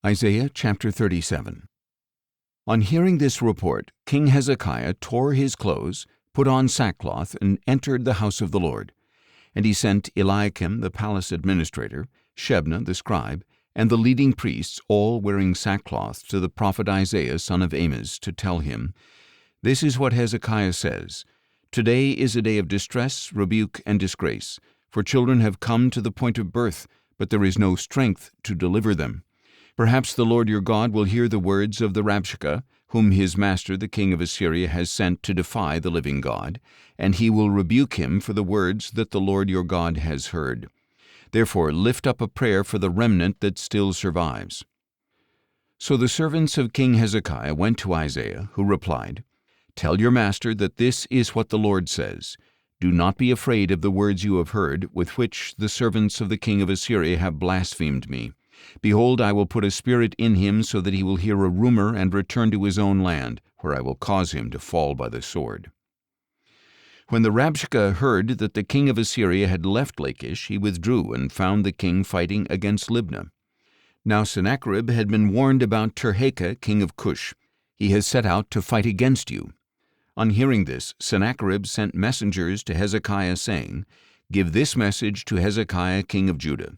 Isaiah chapter 37. On hearing this report, King Hezekiah tore his clothes, put on sackcloth, and entered the house of the Lord. And he sent Eliakim the palace administrator, Shebna the scribe, and the leading priests, all wearing sackcloth, to the prophet Isaiah son of Amoz, to tell him, "This is what Hezekiah says, Today is a day of distress, rebuke, and disgrace, for children have come to the point of birth, but there is no strength to deliver them. Perhaps the Lord your God will hear the words of the Rabshakeh, whom his master the king of Assyria has sent to defy the living God, and he will rebuke him for the words that the Lord your God has heard. Therefore lift up a prayer for the remnant that still survives." So the servants of King Hezekiah went to Isaiah, who replied, "Tell your master that this is what the Lord says. Do not be afraid of the words you have heard, with which the servants of the king of Assyria have blasphemed me. Behold, I will put a spirit in him so that he will hear a rumor and return to his own land, where I will cause him to fall by the sword." When the Rabshakeh heard that the king of Assyria had left Lachish, he withdrew and found the king fighting against Libnah. Now Sennacherib had been warned about Tirhakah, king of Cush. He has set out to fight against you. On hearing this, Sennacherib sent messengers to Hezekiah, saying, "Give this message to Hezekiah, king of Judah.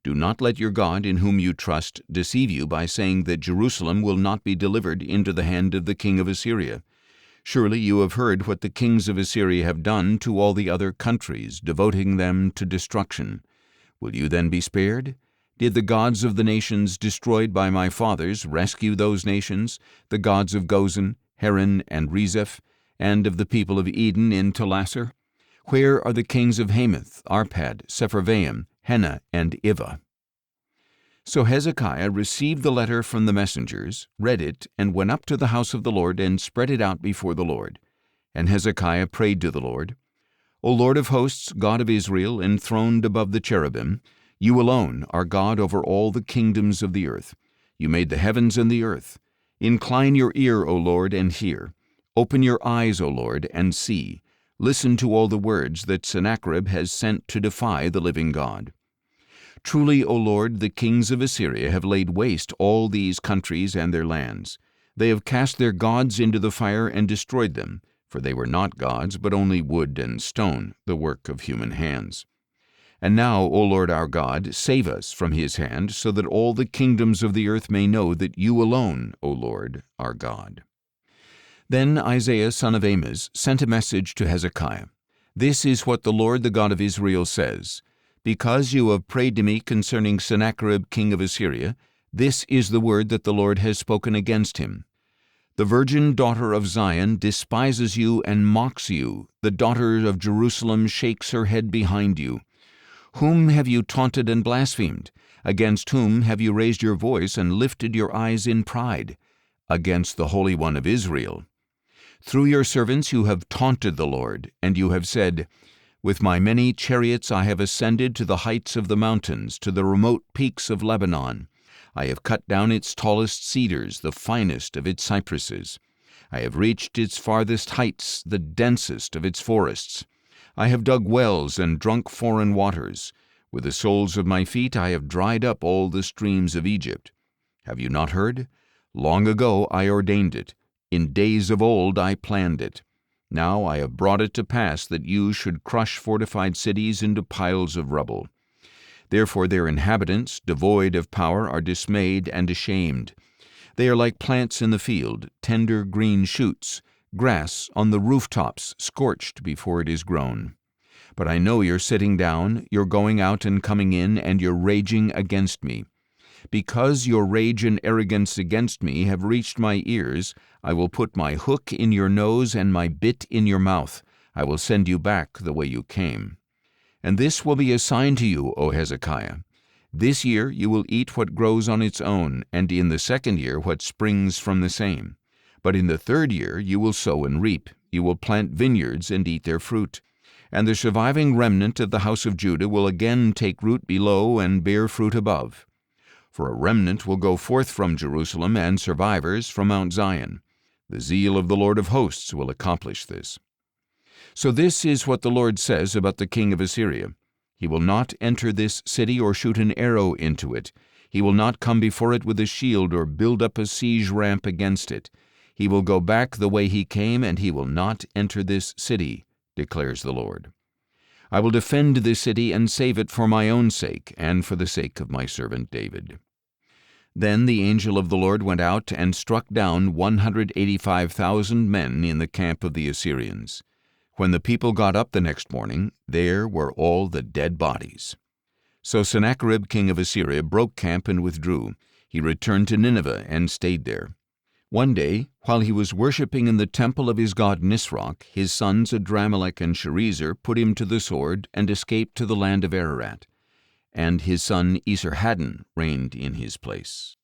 Do not let your God, in whom you trust, deceive you by saying that Jerusalem will not be delivered into the hand of the king of Assyria. Surely you have heard what the kings of Assyria have done to all the other countries, devoting them to destruction. Will you then be spared? Did the gods of the nations destroyed by my fathers rescue those nations, the gods of Gozan, Haran, and Rezeph, and of the people of Eden in Telasar? Where are the kings of Hamath, Arpad, Sepharvaim, Hena, and Ivah?" So Hezekiah received the letter from the messengers, read it, and went up to the house of the Lord and spread it out before the Lord. And Hezekiah prayed to the Lord, "O Lord of hosts, God of Israel, enthroned above the cherubim, you alone are God over all the kingdoms of the earth. You made the heavens and the earth. Incline your ear, O Lord, and hear. Open your eyes, O Lord, and see. Listen to all the words that Sennacherib has sent to defy the living God. Truly, O Lord, the kings of Assyria have laid waste all these countries and their lands. They have cast their gods into the fire and destroyed them, for they were not gods, but only wood and stone, the work of human hands. And now, O Lord our God, save us from his hand, so that all the kingdoms of the earth may know that you alone, O Lord, are God." Then Isaiah son of Amoz sent a message to Hezekiah. "This is what the Lord, the God of Israel, says. Because you have prayed to me concerning Sennacherib king of Assyria, this is the word that the Lord has spoken against him. The virgin daughter of Zion despises you and mocks you. The daughter of Jerusalem shakes her head behind you. Whom have you taunted and blasphemed? Against whom have you raised your voice and lifted your eyes in pride? Against the Holy One of Israel. Through your servants you have taunted the Lord, and you have said, 'With my many chariots I have ascended to the heights of the mountains, to the remote peaks of Lebanon. I have cut down its tallest cedars, the finest of its cypresses. I have reached its farthest heights, the densest of its forests. I have dug wells and drunk foreign waters. With the soles of my feet I have dried up all the streams of Egypt. Have you not heard? Long ago I ordained it. In days of old I planned it. Now I have brought it to pass that you should crush fortified cities into piles of rubble. Therefore their inhabitants, devoid of power, are dismayed and ashamed. They are like plants in the field, tender green shoots, grass on the rooftops, scorched before it is grown. But I know you're sitting down, you're going out and coming in, and you're raging against me. Because your rage and arrogance against me have reached my ears, I will put my hook in your nose and my bit in your mouth. I will send you back the way you came. And this will be a sign to you, O Hezekiah. This year you will eat what grows on its own, and in the second year what springs from the same. But in the third year you will sow and reap. You will plant vineyards and eat their fruit. And the surviving remnant of the house of Judah will again take root below and bear fruit above. For a remnant will go forth from Jerusalem, and survivors from Mount Zion. The zeal of the Lord of hosts will accomplish this. So this is what the Lord says about the king of Assyria. He will not enter this city or shoot an arrow into it. He will not come before it with a shield or build up a siege ramp against it. He will go back the way he came, and he will not enter this city, declares the Lord. I will defend this city and save it for my own sake and for the sake of my servant David." Then the angel of the Lord went out and struck down 185,000 men in the camp of the Assyrians. When the people got up the next morning, there were all the dead bodies. So Sennacherib king of Assyria broke camp and withdrew. He returned to Nineveh and stayed there. One day, while he was worshipping in the temple of his god Nisroch, his sons Adramelech and Sharezer put him to the sword and escaped to the land of Ararat. And his son Esarhaddon reigned in his place.